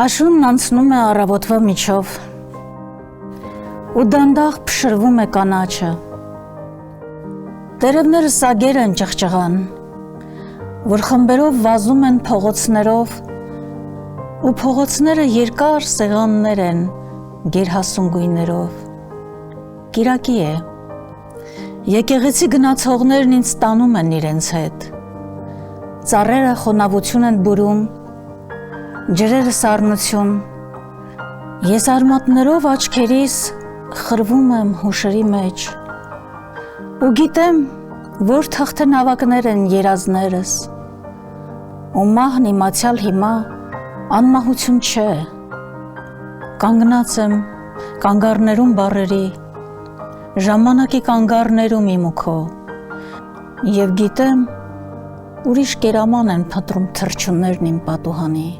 Աշունն անցնում է առավոտվա միջով ու դանդաղ փշրվում է կանաչը։ Տերևները սագեր են ճղճղան, որ խմբերով վազում են փողոցներով ու փողոցները երկար սեղաններ են գերհասուն գույներով։ Կիրակի է, եկեղեցի գնացողներն ինձ տանում են իրենց հետ, ծառերը խոնավություն են բուրում, ջրերը սառնություն, ես արմատներով աչքերիս խրվում եմ հուշերի մեջ ու գիտեմ, որ թղթեն հավակներ են երազներս ու մահն իմացյալ հիմա անմահություն չէ, կանգնած եմ կանգառներում բառերի, ժամանակի կանգառներում իմ ու քո և գիտեմ, ուրիշ կերաման են փնտրում թռչուններն իմ պատուհանի։